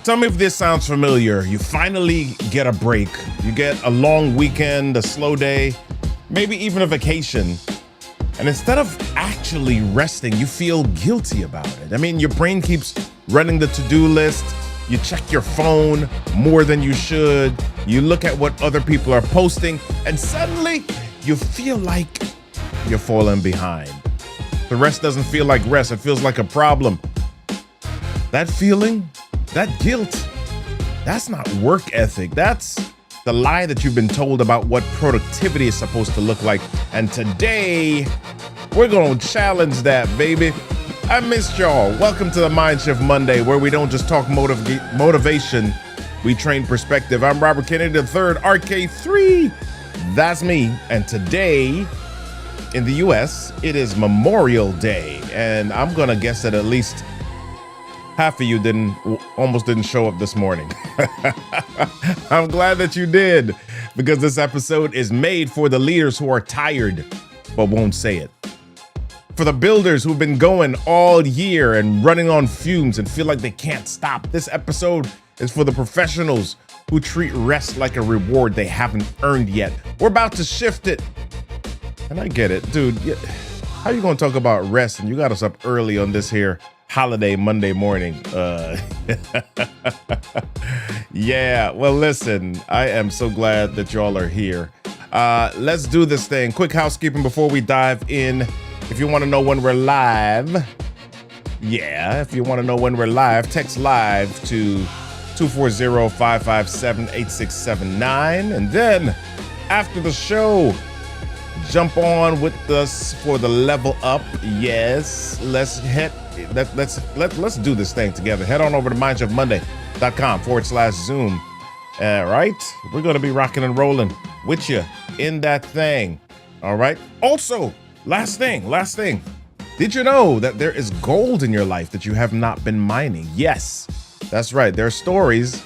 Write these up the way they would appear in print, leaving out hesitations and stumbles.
Tell me if this sounds familiar. You finally get a break. You get a long weekend, a slow day, maybe even a vacation. And instead of actually resting, you feel guilty about it. I mean, your brain keeps running the to-do list. You check your phone more than you should. You look at what other people are posting, and suddenly you feel like you're falling behind. The rest doesn't feel like rest. It feels like a problem. That feeling, that guilt, that's not work ethic. That's the lie that you've been told about what productivity is supposed to look like. And today, we're going to challenge that, baby. I missed y'all. Welcome to the MiNDSHiFT Monday, where we don't just talk motivation, we train perspective. I'm Robert Kennedy III, RK3. That's me. And today, in the US, it is Memorial Day. And I'm going to guess that at least half of you almost didn't show up this morning. I'm glad that you did, because this episode is made for the leaders who are tired but won't say it. For the builders who've been going all year and running on fumes and feel like they can't stop. This episode is for the professionals who treat rest like a reward they haven't earned yet. We're about to shift it. And I get it, dude. How you gonna talk about rest and you got us up early on this here holiday Monday morning? Yeah, well, listen, I am so glad that y'all are here. Let's do this thing. Quick housekeeping before we dive in. If you want to know when we're live, if you want to know when we're live, text live to 240-557-8679. And then after the show, jump on with us for the level up. Yes, let's do this thing together. Head on over to MiNDSHiFTMonday.com/Zoom. All right, we're going to be rocking and rolling with you in that thing. All right. Also, last thing. Did you know that there is gold in your life that you have not been mining? Yes, that's right. There are stories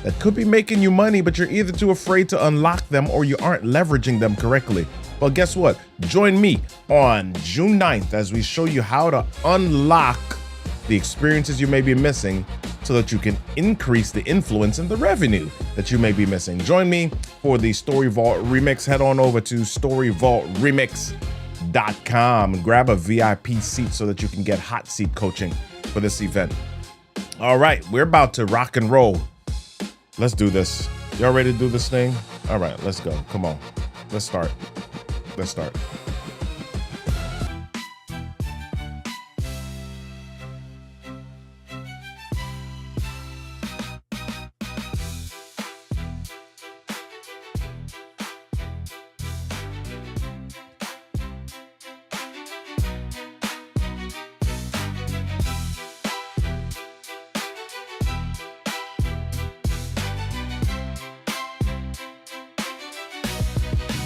that could be making you money, but you're either too afraid to unlock them or you aren't leveraging them correctly. Well, guess what? Join me on June 9th as we show you how to unlock the experiences you may be missing so that you can increase the influence and the revenue that you may be missing. Join me for the Story Vault Remix. Head on over to storyvaultremix.com and grab a VIP seat so that you can get hot seat coaching for this event. All right, we're about to rock and roll. Let's do this. Y'all ready to do this thing? All right, let's go. Come on. Let's start.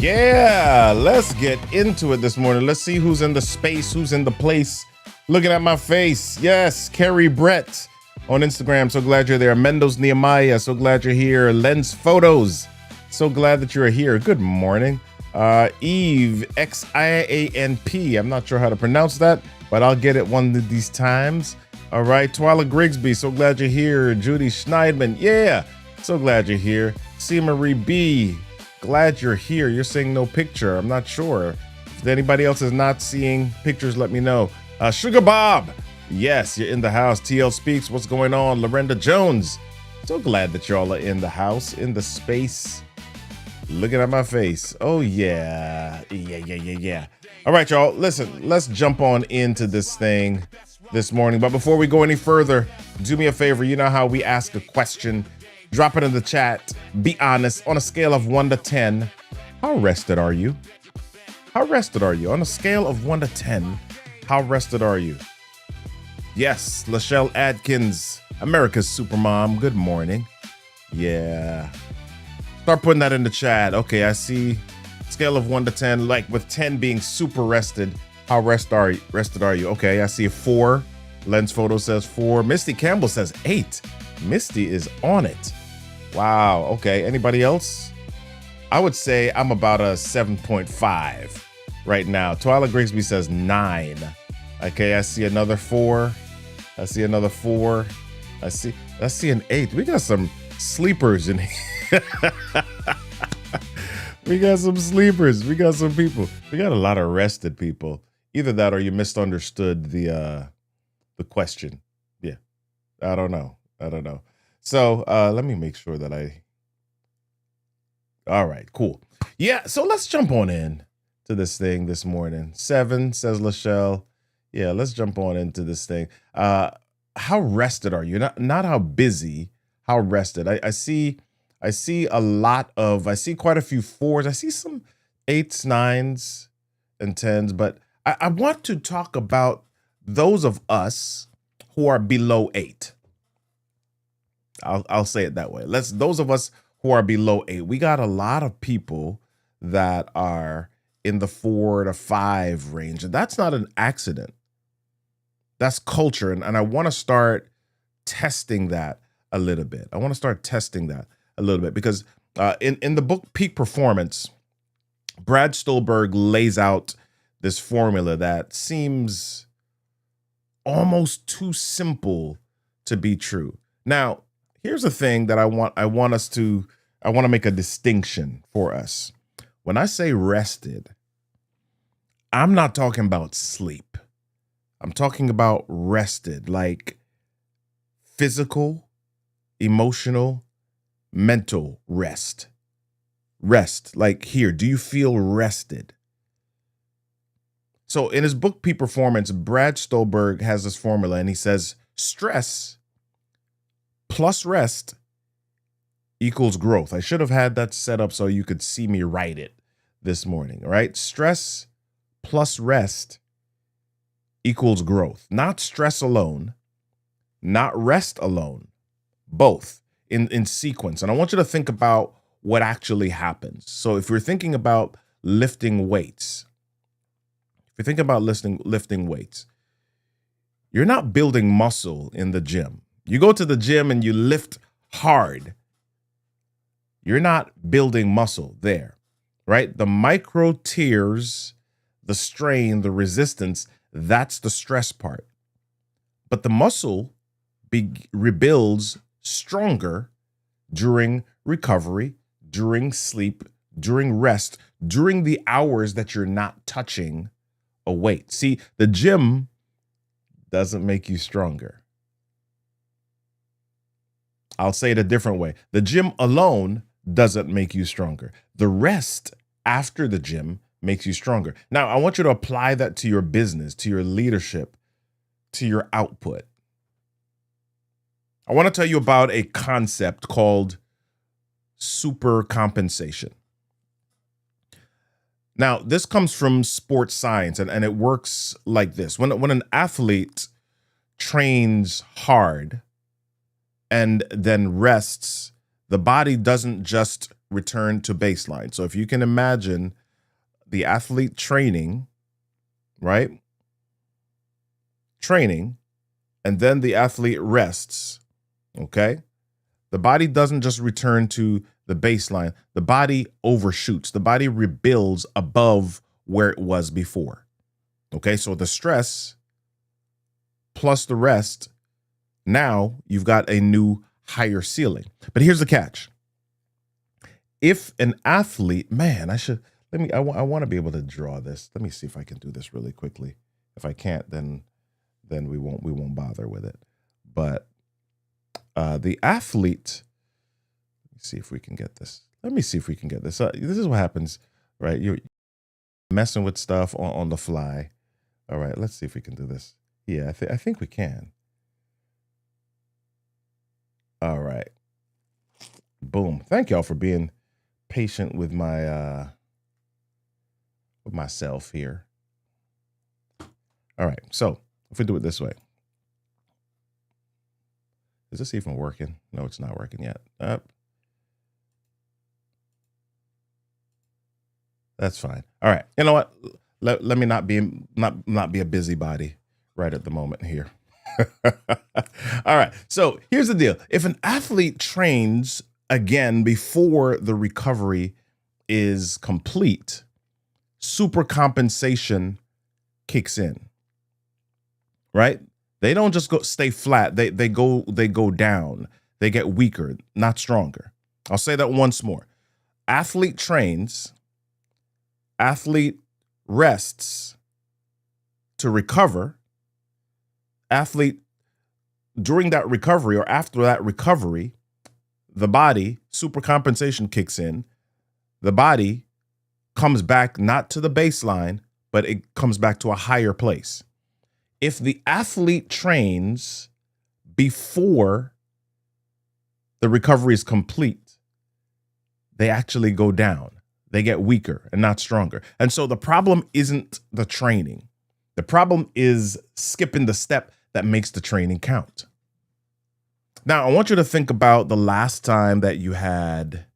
Yeah, let's get into it this morning. Let's see who's in the space, who's in the place. Looking at my face. Yes, Carrie Brett on Instagram. So glad you're there. Mendo's Nehemiah. So glad you're here. Lens Photos. So glad that you're here. Good morning. Eve, Xiamp. I'm not sure how to pronounce that, but I'll get it one of these times. All right. Twyla Grigsby. So glad you're here. Judy Schneidman. Yeah. So glad you're here. C. Marie B. Glad you're here. You're seeing no picture. I'm not sure. If anybody else is not seeing pictures, let me know. Sugar Bob. Yes, you're in the house. TL Speaks. What's going on? Lorenda Jones. So glad that y'all are in the house, in the space. Looking at my face. Oh, yeah. Yeah. All right, y'all. Listen, let's jump on into this thing this morning. But before we go any further, do me a favor. You know how we ask a question. Drop it in the chat. Be honest. On a scale of 1 to 10, how rested are you? How rested are you? On a scale of 1 to 10, how rested are you? Yes, Lachelle Adkins, America's Supermom. Good morning. Yeah. Start putting that in the chat. Okay, I see. Scale of 1 to 10, like with 10 being super rested. How rested are you? Okay, I see a 4. Lens Photo says 4. Misty Campbell says 8. Misty is on it. Wow. Okay. Anybody else? I would say I'm about a 7.5 right now. Twyla Grigsby says 9. Okay. I see another 4. I see an 8. We got some sleepers in here. We got some sleepers. We got some people. We got a lot of rested people. Either that or you misunderstood the question. Yeah. I don't know. So let me make sure that all right, cool. Yeah, so let's jump on in to this thing this morning. 7, says Lachelle. Yeah, let's jump on into this thing. How rested are you? Not how busy, how rested. I see quite a few 4s. I see some 8s, 9s, and 10s, but I want to talk about those of us who are below 8. I'll say it that way. Those of us who are below 8. We got a lot of people that are in the 4 to 5 range, and that's not an accident. That's culture, and I want to start testing that a little bit. Because in the book Peak Performance, Brad Stulberg lays out this formula that seems almost too simple to be true. Now, here's the thing that I want to make a distinction for us. When I say rested, I'm not talking about sleep. I'm talking about rested, like physical, emotional, mental rest. Rest, like here, do you feel rested? So in his book, Peak Performance, Brad Stulberg has this formula, and he says stress plus rest equals growth. I should have had that set up so you could see me write it this morning, all right? Stress plus rest equals growth. Not stress alone, not rest alone, both in sequence. And I want you to think about what actually happens. So if you're thinking about lifting weights, you're not building muscle in the gym. You go to the gym and you lift hard. You're not building muscle there, right? The micro tears, the strain, the resistance, that's the stress part. But the muscle rebuilds stronger during recovery, during sleep, during rest, during the hours that you're not touching a weight. See, the gym doesn't make you stronger. I'll say it a different way. The gym alone doesn't make you stronger. The rest after the gym makes you stronger. Now, I want you to apply that to your business, to your leadership, to your output. I want to tell you about a concept called super compensation. Now, this comes from sports science, and it works like this. When an athlete trains hard and then rests, the body doesn't just return to baseline. So if you can imagine the athlete training, right? Training, and then the athlete rests, okay? The body doesn't just return to the baseline. The body overshoots. The body rebuilds above where it was before. Okay, so the stress plus the rest, now you've got a new higher ceiling. But here's the catch. If an athlete, I want to be able to draw this. Let me see if I can do this really quickly. If I can't, then we won't bother with it. But the athlete, let me see if we can get this. This is what happens, right? You're messing with stuff on the fly. All right, let's see if we can do this. Yeah, I think we can. All right. Boom. Thank y'all for being patient with my with myself here. All right. So if we do it this way. Is this even working? No, it's not working yet. That's fine. All right. You know what? Let me not be a busybody right at the moment here. All right. So here's the deal. If an athlete trains again before the recovery is complete, super compensation kicks in, right? They don't just go stay flat. They go down. They get weaker, not stronger. I'll say that once more. Athlete trains, athlete rests to recover. Athlete, during that recovery or after that recovery, the body, supercompensation kicks in. The body comes back not to the baseline, but it comes back to a higher place. If the athlete trains before the recovery is complete, they actually go down. They get weaker and not stronger. And so the problem isn't the training. The problem is skipping the step that makes the training count. Now, I want you to think about the last time that you had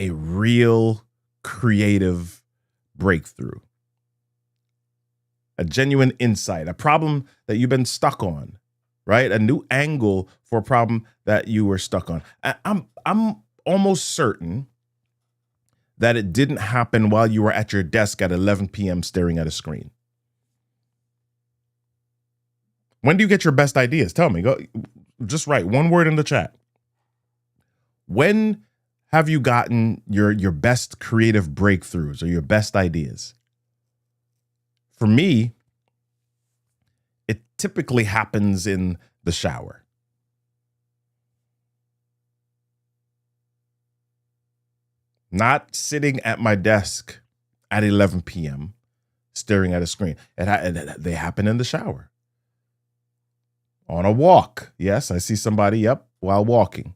a real creative breakthrough, a genuine insight, a problem that you've been stuck on, right? A new angle for a problem that you were stuck on. I'm almost certain that it didn't happen while you were at your desk at 11 p.m. staring at a screen. When do you get your best ideas? Tell me. Go, just write one word in the chat. When have you gotten your best creative breakthroughs or your best ideas? For me, it typically happens in the shower. Not sitting at my desk at 11 p.m. staring at a screen. They happen in the shower. On a walk. Yes, I see somebody while walking.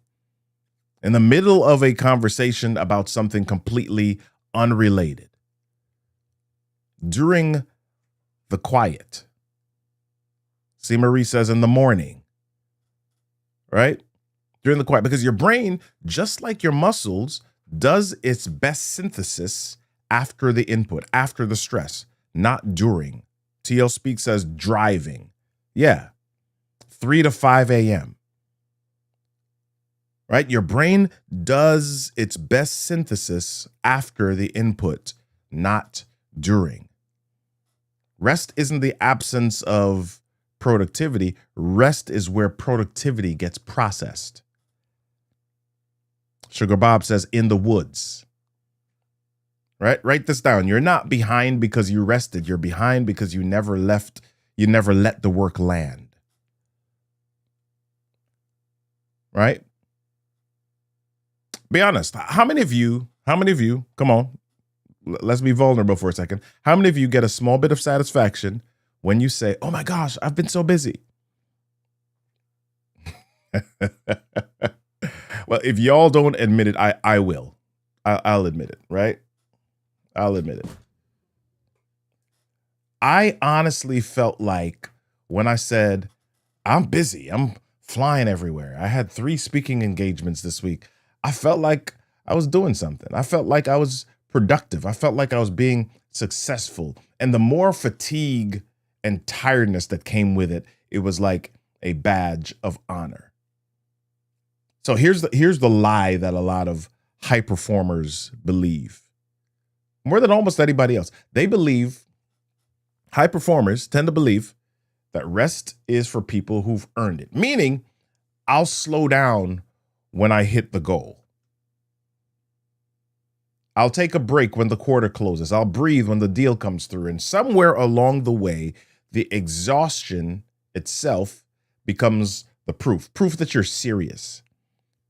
In the middle of a conversation about something completely unrelated. During the quiet. See, Marie says in the morning. Right? During the quiet. Because your brain, just like your muscles, does its best synthesis after the input, after the stress, not during. TL Speak says driving. Yeah. 3 to 5 a.m. Right? Your brain does its best synthesis after the input, not during. Rest isn't the absence of productivity. Rest is where productivity gets processed. Sugar Bob says in the woods. Right? Write this down. You're not behind because you rested. You're behind because you never let the work land. Right? Be honest. How many of you, come on, let's be vulnerable for a second. How many of you get a small bit of satisfaction when you say, oh my gosh, I've been so busy? Well, if y'all don't admit it, I will. I'll admit it, right? I'll admit it. I honestly felt like when I said, I'm busy, I'm flying everywhere. I had 3 speaking engagements this week. I felt like I was doing something. I felt like I was productive. I felt like I was being successful. And the more fatigue and tiredness that came with it, it was like a badge of honor. So here's the lie that a lot of high performers believe. More than almost anybody else. High performers tend to believe that rest is for people who've earned it. Meaning, I'll slow down when I hit the goal. I'll take a break when the quarter closes. I'll breathe when the deal comes through. And somewhere along the way, the exhaustion itself becomes the proof that you're serious,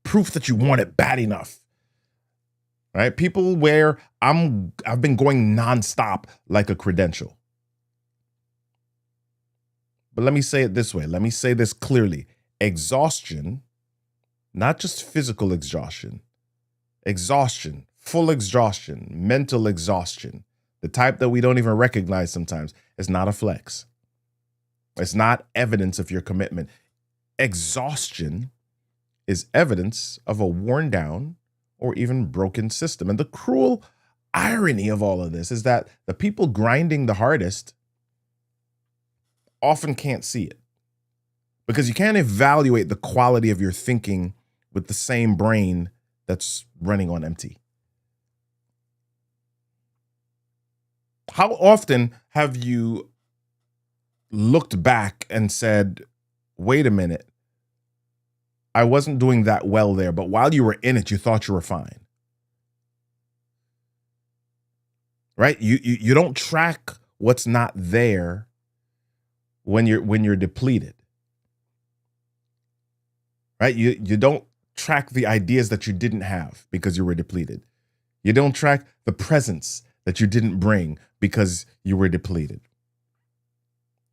proof that you want it bad enough. Right? People where I've been going nonstop like a credential. But let me say it this way. Let me say this clearly. Exhaustion, not just physical exhaustion, full exhaustion, mental exhaustion, the type that we don't even recognize sometimes, is not a flex. It's not evidence of your commitment. Exhaustion is evidence of a worn down or even broken system. And the cruel irony of all of this is that the people grinding the hardest often can't see it, because you can't evaluate the quality of your thinking with the same brain that's running on empty. How often have you looked back and said, wait a minute, I wasn't doing that well there, but while you were in it, you thought you were fine. Right? You don't track what's not there when you're depleted. Right? You don't track the ideas that you didn't have because you were depleted. You don't track the presence that you didn't bring because you were depleted.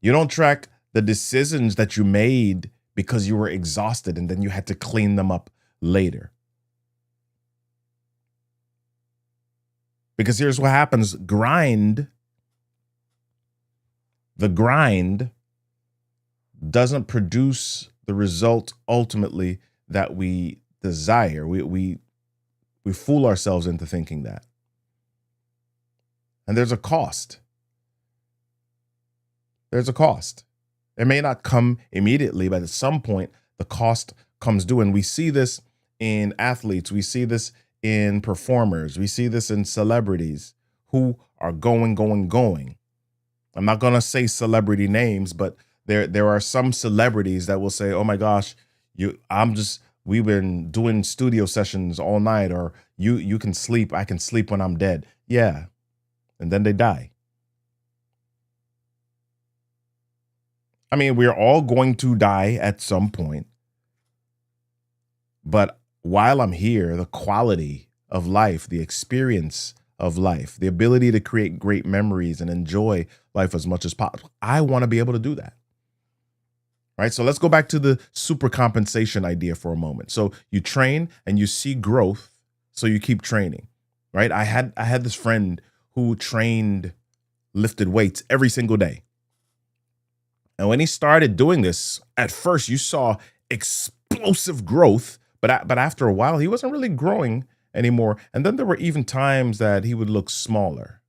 You don't track the decisions that you made because you were exhausted and then you had to clean them up later. Because here's what happens. The grind doesn't produce the result ultimately that we desire. We fool ourselves into thinking that. And there's a cost. There's a cost. It may not come immediately, but at some point, the cost comes due. And we see this in athletes. We see this in performers. We see this in celebrities who are going. I'm not going to say celebrity names, but there are some celebrities that will say, oh my gosh, we've been doing studio sessions all night, or you can sleep. I can sleep when I'm dead. Yeah. And then they die. I mean, we're all going to die at some point. But while I'm here, the quality of life, the experience of life, the ability to create great memories and enjoy life as much as possible, I want to be able to do that. Right? So let's go back to the super compensation idea for a moment. So you train and you see growth, so you keep training. Right? I had this friend who lifted weights every single day. And when he started doing this, at first you saw explosive growth, but after a while, he wasn't really growing anymore. And then there were even times that he would look smaller,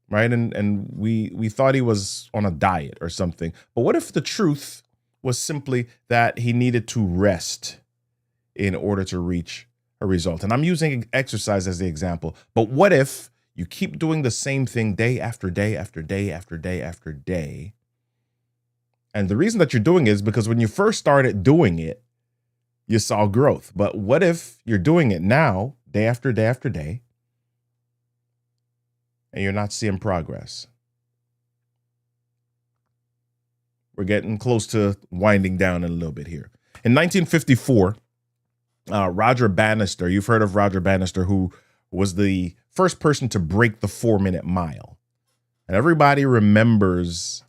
right? And we thought he was on a diet or something. But what if the truth was simply that he needed to rest in order to reach a result? And I'm using exercise as the example. But what if you keep doing the same thing day after day after day after day after day? And the reason that you're doing it is because when you first started doing it, you saw growth. But what if you're doing it now, day after day after day, and you're not seeing progress? We're getting close to winding down in a little bit here. In 1954, Roger Bannister, you've heard of Roger Bannister, who was the first person to break the 4-minute mile. And everybody remembers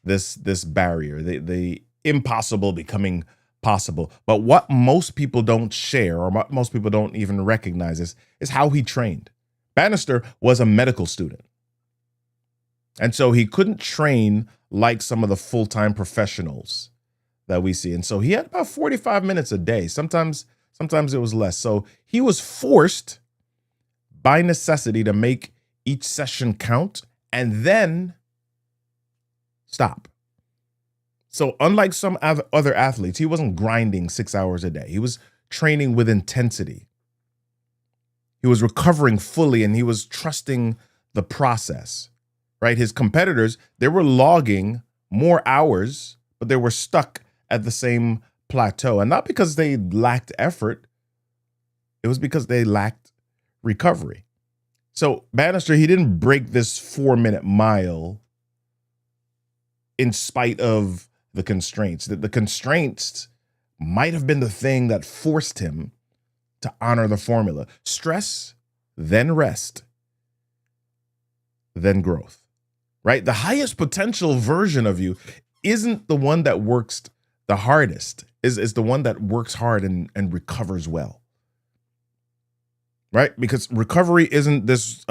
this barrier, the impossible becoming possible. But what most people don't share, or what most people don't even recognize, is how he trained. Bannister was a medical student. And so he couldn't train like some of the full-time professionals that we see. And so he had about 45 minutes a day. Sometimes it was less. So he was forced by necessity to make each session count and then stop. So unlike some other athletes, he wasn't grinding 6 hours a day. He was training with intensity. He was recovering fully, and he was trusting the process, right? His competitors, they were logging more hours, but they were stuck at the same plateau. And not because they lacked effort, it was because they lacked recovery. So Bannister, he didn't break this 4-minute mile in spite of the constraints. The constraints might have been the thing that forced him to honor the formula. Stress, then rest, then growth, right? The highest potential version of you isn't the one that works the hardest, is the one that works hard and recovers well, right? Because recovery isn't this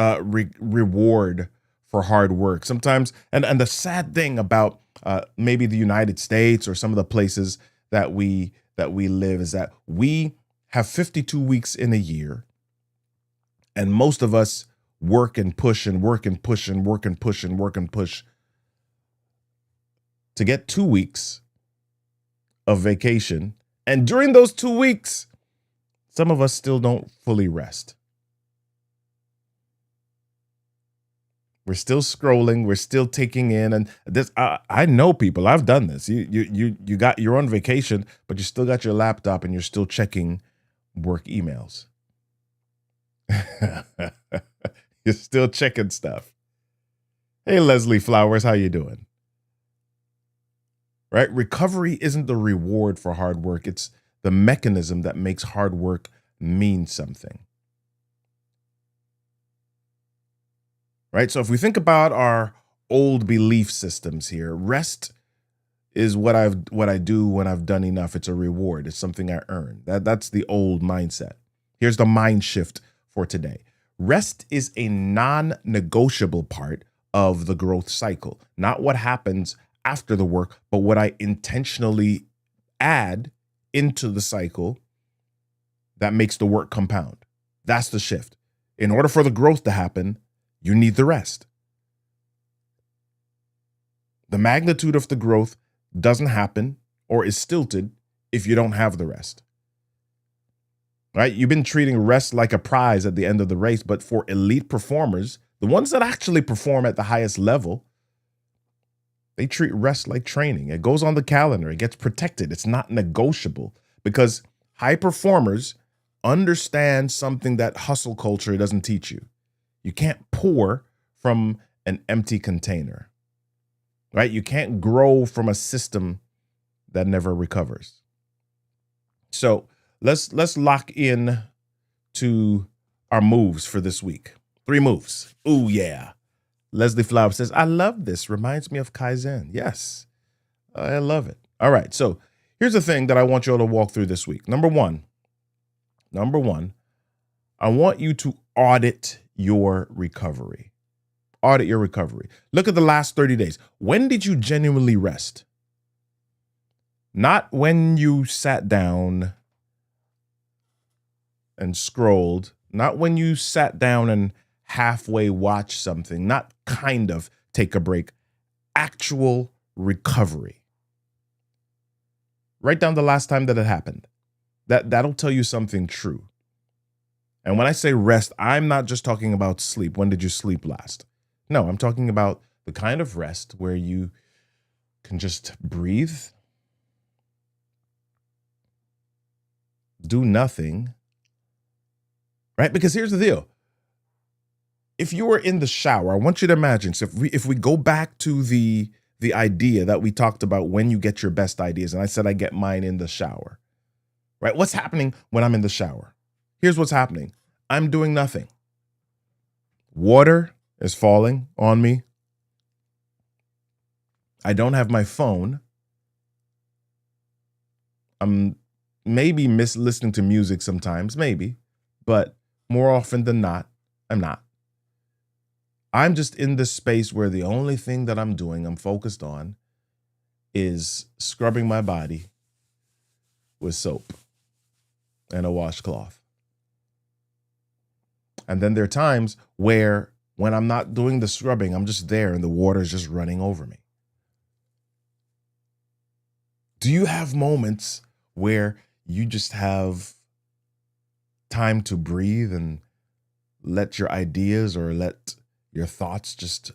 reward for hard work. Sometimes, and the sad thing about maybe the United States or some of the places that we live is that we have 52 weeks in a year, and most of us work and push and work and push and work and push and work and push to get 2 weeks of vacation. And during those 2 weeks, some of us still don't fully rest. We're still scrolling. We're still taking in, and this. I know people. I've done this. You're on vacation, but you still got your laptop and you're still checking work emails. You're still checking stuff. Hey, Leslie Flowers, how you doing? Right? Recovery isn't the reward for hard work. It's the mechanism that makes hard work mean something. Right? So if we think about our old belief systems here, rest is what I do when I've done enough. It's a reward. It's something I earn. That's the old mindset. Here's the mind shift for today. Rest is a non-negotiable part of the growth cycle. Not what happens after the work, but what I intentionally add into the cycle that makes the work compound. That's the shift. In order for the growth to happen, you need the rest. The magnitude of the growth doesn't happen or is stilted if you don't have the rest. Right? You've been treating rest like a prize at the end of the race, but for elite performers, the ones that actually perform at the highest level, they treat rest like training. It goes on the calendar. It gets protected. It's not negotiable because high performers understand something that hustle culture doesn't teach you. You can't pour from an empty container, right? You can't grow from a system that never recovers. So let's lock in to our moves for this week. 3 moves. Ooh, yeah. Leslie Flower says, I love this. Reminds me of Kaizen. Yes, I love it. All right. So here's the thing that I want you all to walk through this week. Number one, I want you to audit your recovery. Audit your recovery. Look at the last 30 days. When did you genuinely rest? Not when you sat down and scrolled. Not when you sat down and halfway watch something. Not kind of take a break. Actual recovery. Write down the last time that it happened. That'll tell you something true. And when I say rest, I'm not just talking about sleep. When did you sleep last? No, I'm talking about the kind of rest where you can just breathe, do nothing, right? Because here's the deal. If you were in the shower, I want you to imagine, so if we go back to the idea that we talked about when you get your best ideas, and I said I get mine in the shower, right? What's happening when I'm in the shower? Here's what's happening. I'm doing nothing. Water is falling on me. I don't have my phone. I'm maybe listening to music sometimes, maybe, but more often than not, I'm not. I'm just in this space where the only thing that I'm doing, I'm focused on, is scrubbing my body with soap and a washcloth. And then there are times where when I'm not doing the scrubbing, I'm just there and the water is just running over me. Do you have moments where you just have time to breathe and let your ideas or let your thoughts just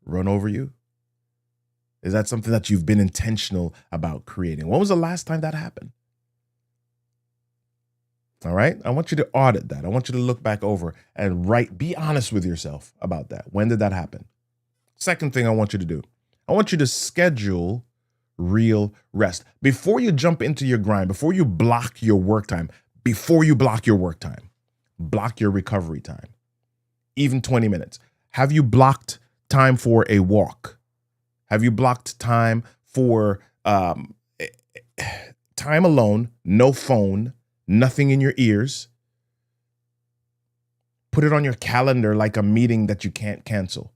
run over you? Is that something that you've been intentional about creating? When was the last time that happened? All right. I want you to audit that. I want you to look back over and be honest with yourself about that. When did that happen? Second thing I want you to do, I want you to schedule real rest. Before you jump into your grind, before you block your work time, block your recovery time, even 20 minutes. Have you blocked time for a walk? Have you blocked time for time alone, no phone, nothing in your ears? Put it on your calendar like a meeting that you can't cancel.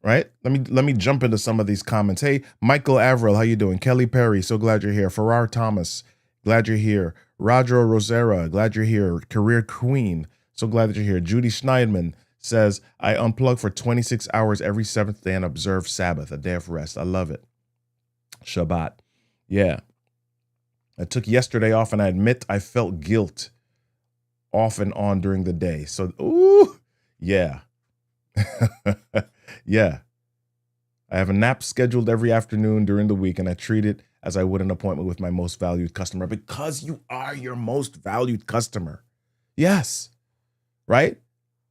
Right? Let me jump into some of these comments. Hey, Michael Averill, how you doing? Kelly Perry, so glad you're here. Farrar Thomas, glad you're here. Roger Rosera, glad you're here. Career Queen, so glad that you're here. Judy Schneidman says, I unplug for 26 hours every 7th day and observe Sabbath, a day of rest. I love it. Shabbat. Yeah. I took yesterday off and I admit I felt guilt off and on during the day. So, ooh, yeah. Yeah. I have a nap scheduled every afternoon during the week, and I treat it as I would an appointment with my most valued customer, because you are your most valued customer. Yes. Right?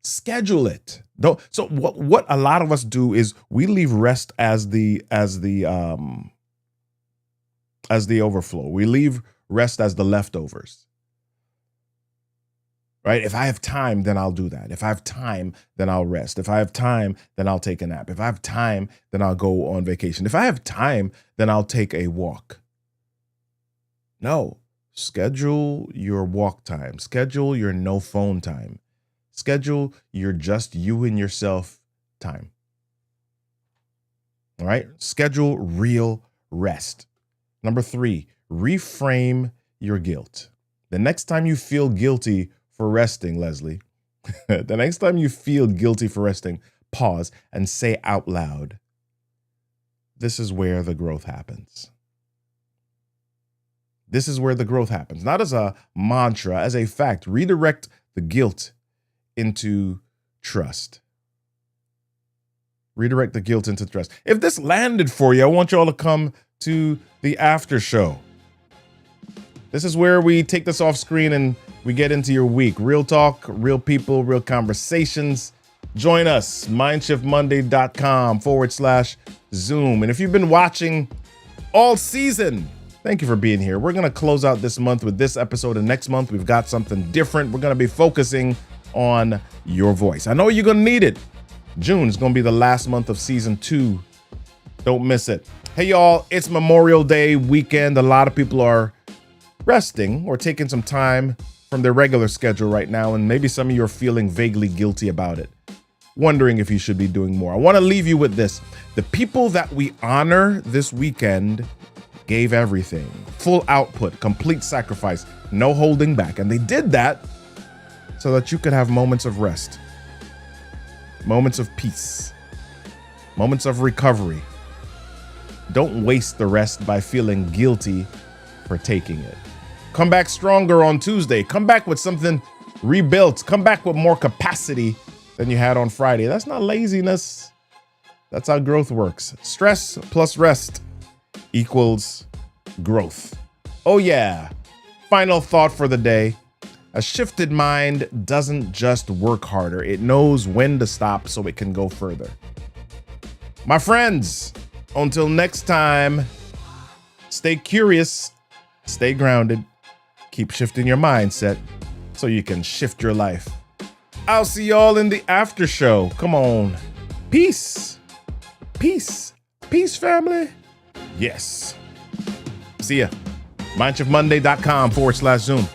Schedule it. Don't. So what a lot of us do is we leave rest as the overflow. We leave rest as the leftovers. Right? If I have time, then I'll do that. If I have time, then I'll rest. If I have time, then I'll take a nap. If I have time, then I'll go on vacation. If I have time, then I'll take a walk. No. Schedule your walk time. Schedule your no phone time. Schedule your just you and yourself time. All right? Schedule real rest. Number 3, reframe your guilt. The next time you feel guilty for resting, Leslie, the next time you feel guilty for resting, pause and say out loud, this is where the growth happens. This is where the growth happens. Not as a mantra, as a fact. Redirect the guilt into trust. Redirect the guilt into trust. If this landed for you, I want you all to come to the after show. This is where we take this off screen and we get into your week. Real talk, real people, real conversations. Join us, MiNDSHiFTMonday.com/Zoom. And if you've been watching all season, thank you for being here. We're going to close out this month with this episode, and next month we've got something different. We're going to be focusing on your voice. I know you're going to need it. June is going to be the last month of season 2. Don't miss it. Hey, y'all, it's Memorial Day weekend. A lot of people are resting or taking some time from their regular schedule right now, and maybe some of you are feeling vaguely guilty about it, wondering if you should be doing more. I want to leave you with this. The people that we honor this weekend gave everything, full output, complete sacrifice, no holding back. And they did that so that you could have moments of rest, moments of peace, moments of recovery. Don't waste the rest by feeling guilty for taking it. Come back stronger on Tuesday. Come back with something rebuilt. Come back with more capacity than you had on Friday. That's not laziness. That's how growth works. Stress plus rest equals growth. Oh yeah. Final thought for the day. A shifted mind doesn't just work harder. It knows when to stop so it can go further. My friends, until next time, stay curious, stay grounded, keep shifting your mindset so you can shift your life. I'll see y'all in the after show. Come on. Peace. Peace. Peace, family. Yes. See ya. MiNDSHiFTMonday.com/Zoom.